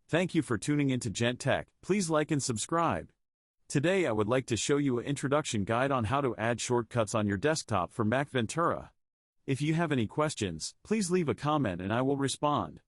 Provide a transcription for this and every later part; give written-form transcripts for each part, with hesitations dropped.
Thank you for tuning into Gent Tech. Please like and subscribe. Today I would like to show you an introduction guide on how to add shortcuts on your desktop for Mac Ventura. If you have any questions, please leave a comment and I will respond.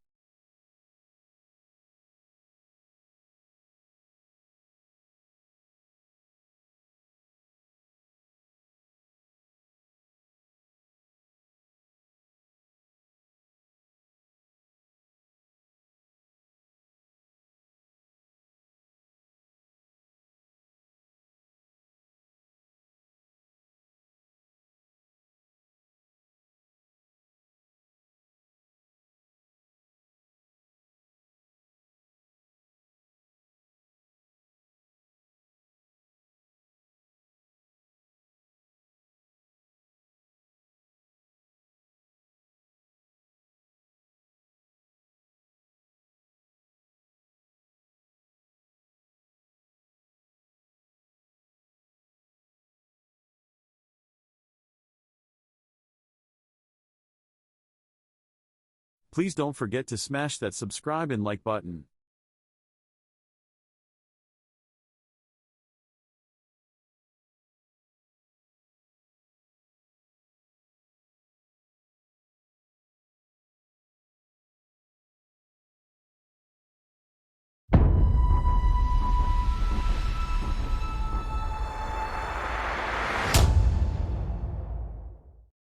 Please don't forget to smash that subscribe and like button.